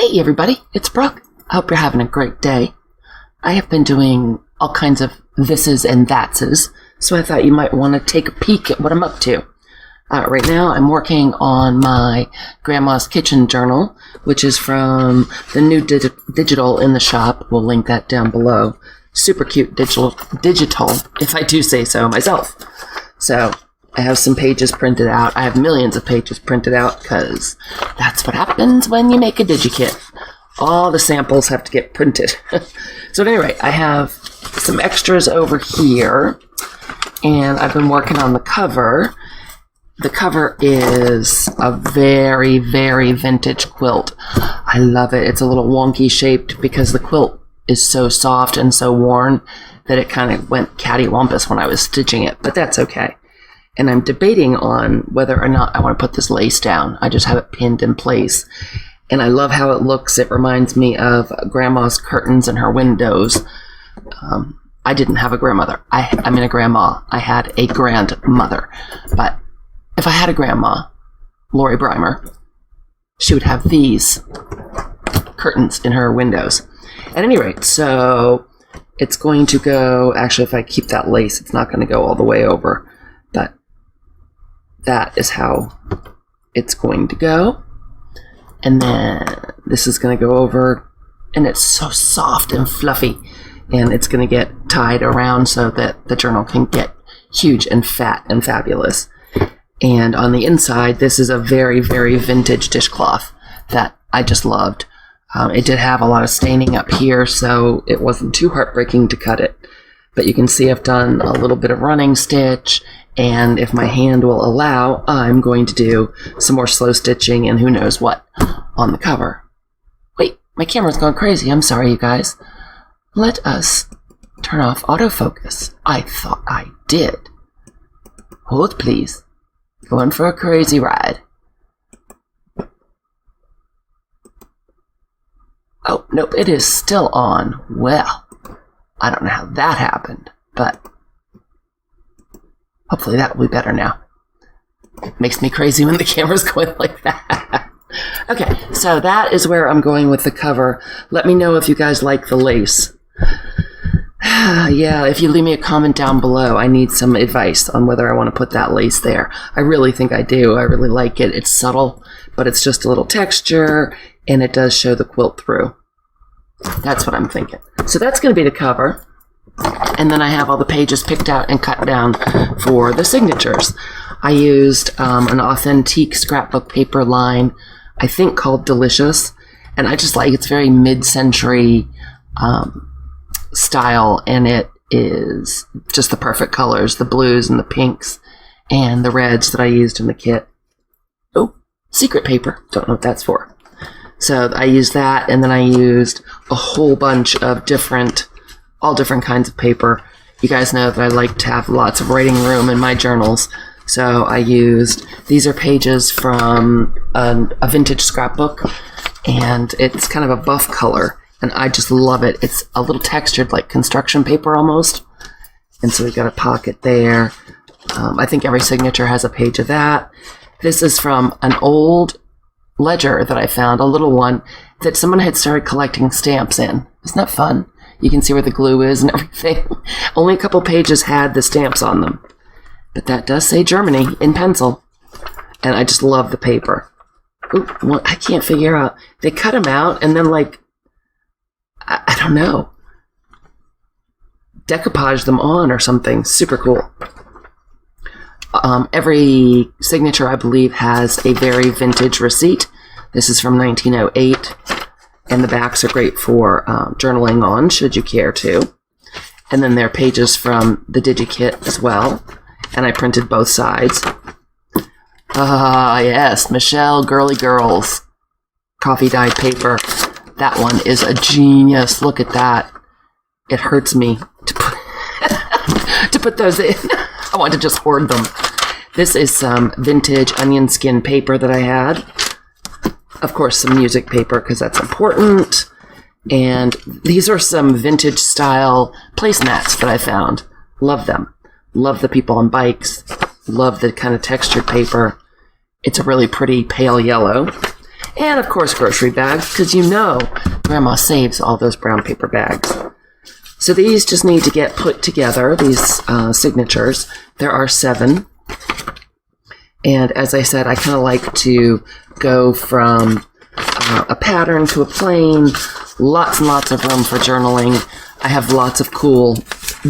Hey everybody, it's Brooke. I hope you're having a great day. I have been doing all kinds of thises and thatses, so I thought you might want to take a peek at what I'm up to. Right now I'm working on my grandma's kitchen journal, which is from the new digital in the shop. We'll link that down below. Super cute digital, if I do say so myself. So I have some pages printed out. I have millions of pages printed out because that's what happens when you make a DigiKit. All the samples have to get printed. So at any rate, I have some extras over here, and I've been working on the cover. The cover is a very, very vintage quilt. I love it. It's a little wonky shaped because the quilt is so soft and so worn that it kind of went cattywampus when I was stitching it, but that's okay. And I'm debating on whether or not I want to put this lace down. I just have it pinned in place. And I love how it looks. It reminds me of Grandma's curtains in her windows. I didn't have a grandmother. I mean a grandma. I had a grandmother. But if I had a grandma, Lori Breimer, she would have these curtains in her windows. At any rate, so it's going to go, actually if I keep that lace, it's not going to go all the way over. But that is how it's going to go. And then this is going to go over, and it's so soft and fluffy, and it's going to get tied around so that the journal can get huge and fat and fabulous. And on the inside, this is a very, very vintage dishcloth that I just loved. It did have a lot of staining up here, so it wasn't too heartbreaking to cut it. But you can see I've done a little bit of running stitch, and if my hand will allow, I'm going to do some more slow stitching and who knows what on the cover. Wait, my camera's going crazy. I'm sorry, you guys. Let us turn off autofocus. I thought I did. Hold, please. Going for a crazy ride. Oh, nope, it is still on. Well, I don't know how that happened, but hopefully that will be better now. It makes me crazy when the camera's going like that. Okay, so that is where I'm going with the cover. Let me know if you guys like the lace. Yeah, if you leave me a comment down below, I need some advice on whether I want to put that lace there. I really think I do. I really like it. It's subtle, but it's just a little texture, and it does show the quilt through. That's what I'm thinking. So that's going to be the cover. And then I have all the pages picked out and cut down for the signatures. I used an authentic scrapbook paper line, I think called Delicious. And I just like, it's very mid-century style, and it is just the perfect colors, the blues and the pinks and the reds that I used in the kit. Oh, secret paper. Don't know what that's for. So I used that, and then I used a whole bunch of all different kinds of paper. You guys know that I like to have lots of writing room in my journals. So I used, these are pages from a vintage scrapbook, and it's kind of a buff color, and I just love it. It's a little textured like construction paper almost. And so we got a pocket there. I think every signature has a page of that. This is from an old ledger that I found, a little one that someone had started collecting stamps in. Isn't that fun? You can see where the glue is and everything. Only a couple pages had the stamps on them. But that does say Germany in pencil. And I just love the paper. Ooh, well, I can't figure out. They cut them out and then, like, I don't know, decoupage them on or something. Super cool. Every signature, I believe, has a very vintage receipt. This is from 1908. And the backs are great for journaling on, should you care to. And then there are pages from the DigiKit as well. And I printed both sides. Ah, yes, Michelle Girly Girls. Coffee dyed paper. That one is a genius. Look at that. It hurts me to put those in. I want to just hoard them. This is some vintage onion skin paper that I had. Of course, some music paper, because that's important. And these are some vintage style placemats that I found. Love them. Love the people on bikes. Love the kind of textured paper. It's a really pretty pale yellow. And of course grocery bags, because you know Grandma saves all those brown paper bags. So these just need to get put together, these signatures. There are 7. And as I said, I kind of like to go from a pattern to a plain, lots and lots of room for journaling. I have lots of cool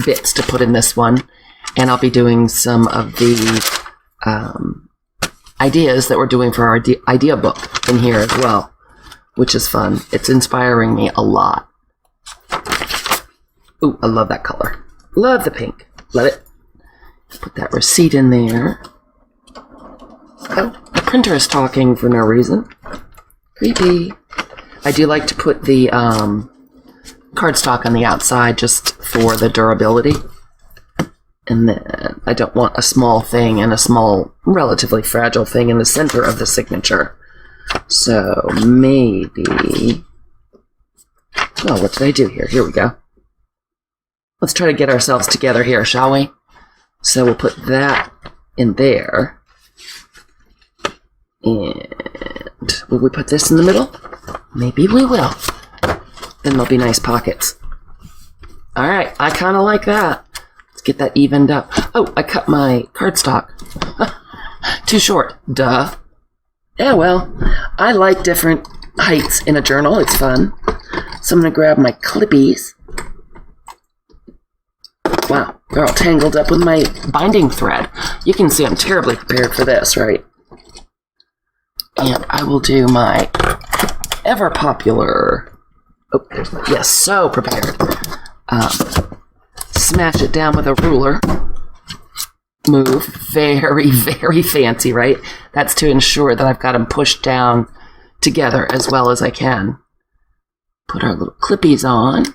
bits to put in this one, and I'll be doing some of the ideas that we're doing for our idea book in here as well, which is fun. It's inspiring me a lot. Ooh, I love that color. Love the pink. Love it. Put that receipt in there. Oh, the printer is talking for no reason. Creepy. I do like to put the cardstock on the outside just for the durability. And then I don't want a small thing and a small, relatively fragile thing in the center of the signature. So maybe... Oh, what did I do here? Here we go. Let's try to get ourselves together here, shall we? So we'll put that in there. And will we put this in the middle? Maybe we will. Then there'll be nice pockets. Alright, I kind of like that. Let's get that evened up. Oh, I cut my cardstock. Too short. Duh. Yeah, well, I like different heights in a journal. It's fun. So I'm going to grab my clippies. Wow, they're all tangled up with my binding thread. You can see I'm terribly prepared for this, right? And I will do my ever popular... Oh, there's my... Yes, so prepared. Smash it down with a ruler. Move. Very, very fancy, right? That's to ensure that I've got them pushed down together as well as I can. Put our little clippies on.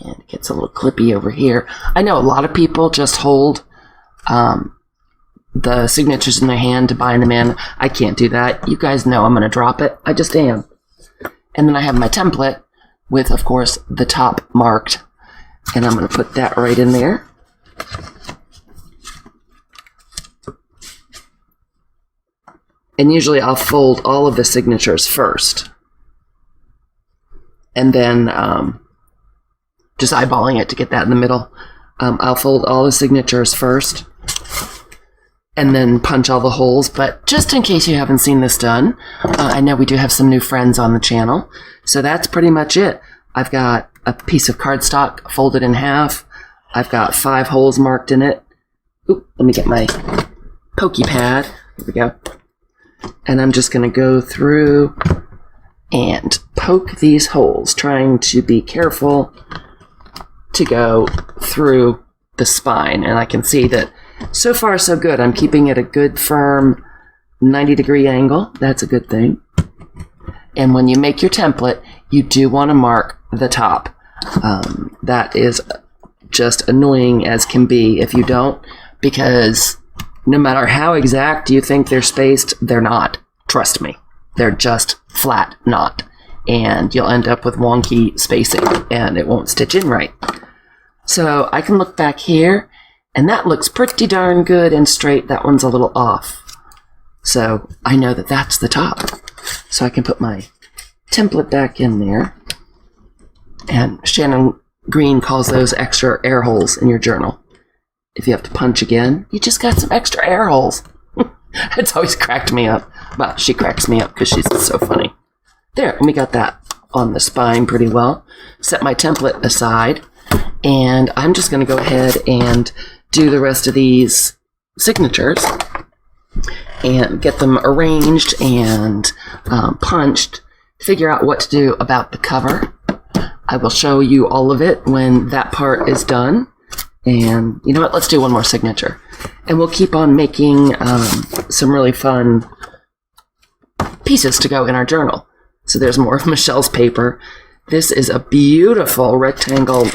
And it gets a little clippy over here. I know a lot of people just hold the signatures in their hand to bind them in. I can't do that. You guys know I'm going to drop it. I just am. And then I have my template with, of course, the top marked. And I'm going to put that right in there. And usually I'll fold all of the signatures first. And then just eyeballing it to get that in the middle. I'll fold all the signatures first and then punch all the holes. But just in case you haven't seen this done, I know we do have some new friends on the channel. So that's pretty much it. I've got a piece of cardstock folded in half. I've got 5 holes marked in it. Oop, let me get my pokey pad. Here we go. And I'm just going to go through and poke these holes, trying to be careful to go through the spine. And I can see that so far so good. I'm keeping it a good firm 90-degree angle. That's a good thing. And when you make your template, you do want to mark the top. That is just annoying as can be if you don't, because no matter how exact you think they're spaced, they're not. Trust me. They're just flat not. And you'll end up with wonky spacing and it won't stitch in right. So I can look back here and that looks pretty darn good and straight. That one's a little off. So I know that that's the top. So I can put my template back in there. And Shannon Green calls those extra air holes in your journal. If you have to punch again, you just got some extra air holes. It's always cracked me up. Well, she cracks me up because she's so funny. There, and we got that on the spine pretty well. Set my template aside, and I'm just going to go ahead and do the rest of these signatures and get them arranged and punched, figure out what to do about the cover. I will show you all of it when that part is done. And you know what, let's do one more signature. And we'll keep on making some really fun pieces to go in our journal. So there's more of Michelle's paper. This is a beautiful rectangle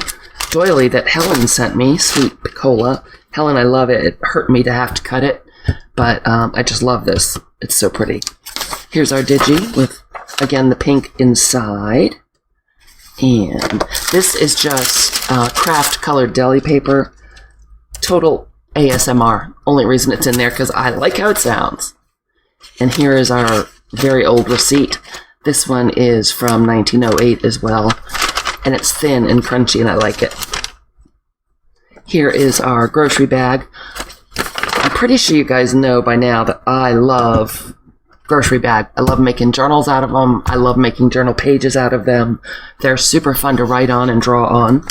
doily that Helen sent me, Sweet Picola. Helen, I love it. It hurt me to have to cut it, but I just love this. It's so pretty. Here's our digi with, again, the pink inside. And this is just craft colored deli paper. Total ASMR. Only reason it's in there because I like how it sounds. And here is our very old receipt. This one is from 1908 as well, and it's thin and crunchy, and I like it. Here is our grocery bag. I'm pretty sure you guys know by now that I love grocery bag. I love making journals out of them. I love making journal pages out of them. They're super fun to write on and draw on.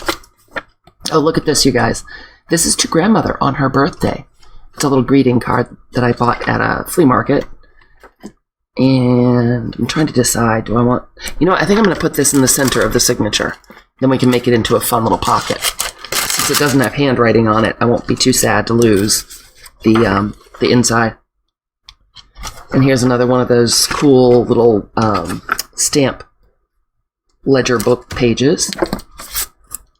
Oh, look at this, you guys. This is to grandmother on her birthday. It's a little greeting card that I bought at a flea market. And I'm trying to decide, do I want... You know what, I think I'm going to put this in the center of the signature. Then we can make it into a fun little pocket. Since it doesn't have handwriting on it, I won't be too sad to lose the inside. And here's another one of those cool little stamp ledger book pages.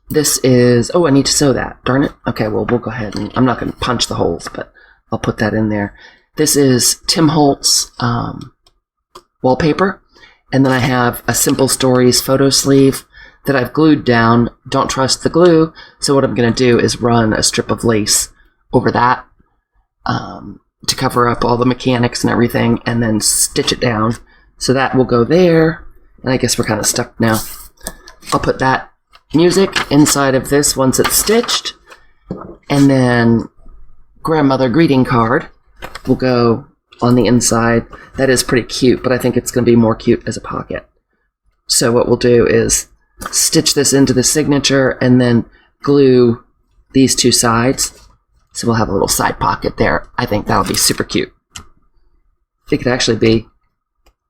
This is... Oh, I need to sew that. Darn it. Okay, well, we'll go ahead and... I'm not going to punch the holes, but I'll put that in there. This is Tim Holtz wallpaper. And then I have a Simple Stories photo sleeve that I've glued down. Don't trust the glue. So what I'm going to do is run a strip of lace over that to cover up all the mechanics and everything, and then stitch it down. So that will go there. And I guess we're kind of stuck now. I'll put that music inside of this once it's stitched. And then grandmother greeting card will go on the inside. That is pretty cute, but I think it's going to be more cute as a pocket. So what we'll do is stitch this into the signature and then glue these two sides. So we'll have a little side pocket there. I think that'll be super cute. It could actually be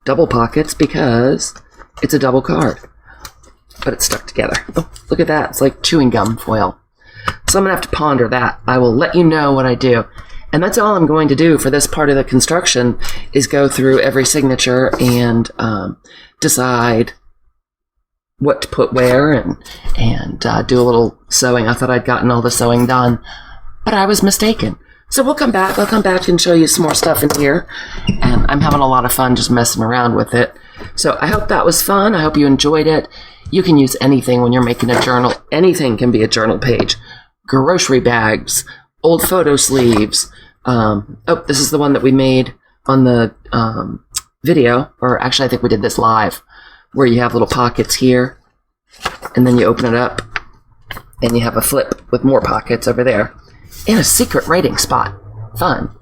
double pockets because it's a double card, but it's stuck together. Oh, look at that. It's like chewing gum foil. So I'm going to have to ponder that. I will let you know what I do. And that's all I'm going to do for this part of the construction is go through every signature and decide what to put where and do a little sewing. I thought I'd gotten all the sewing done, but I was mistaken. So we'll come back. I'll come back and show you some more stuff in here. And I'm having a lot of fun just messing around with it. So I hope that was fun. I hope you enjoyed it. You can use anything when you're making a journal. Anything can be a journal page. Grocery bags, old photo sleeves. Oh, this is the one that we made on the video. Or actually, I think we did this live, where you have little pockets here. And then you open it up. And you have a flip with more pockets over there. And a secret writing spot. Fun.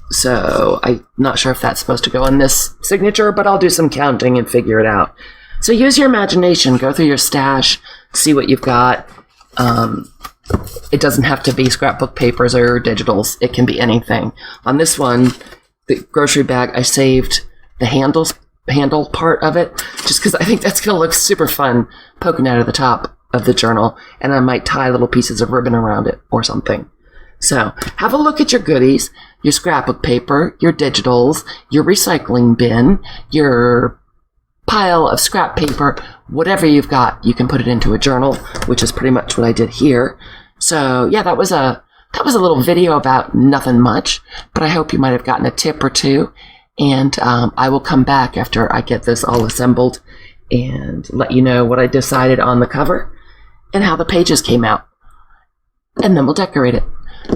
So I'm not sure if that's supposed to go in this signature, but I'll do some counting and figure it out. So use your imagination. Go through your stash. See what you've got. It doesn't have to be scrapbook papers or digitals. It can be anything. On this one, the grocery bag, I saved the handle part of it, just because I think that's going to look super fun poking out of the top of the journal, and I might tie little pieces of ribbon around it or something. So have a look at your goodies, your scrapbook paper, your digitals, your recycling bin, your pile of scrap paper, whatever you've got, you can put it into a journal, which is pretty much what I did here. So yeah, that was a little video about nothing much, but I hope you might have gotten a tip or two. And I will come back after I get this all assembled and let you know what I decided on the cover and how the pages came out. And then we'll decorate it.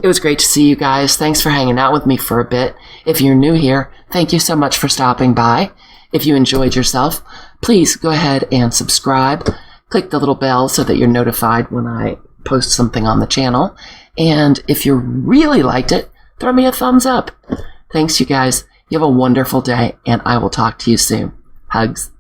It was great to see you guys. Thanks for hanging out with me for a bit. If you're new here, thank you so much for stopping by. If you enjoyed yourself, please go ahead and subscribe. Click the little bell so that you're notified when I post something on the channel. And if you really liked it, throw me a thumbs up. Thanks, you guys. You have a wonderful day, and I will talk to you soon. Hugs.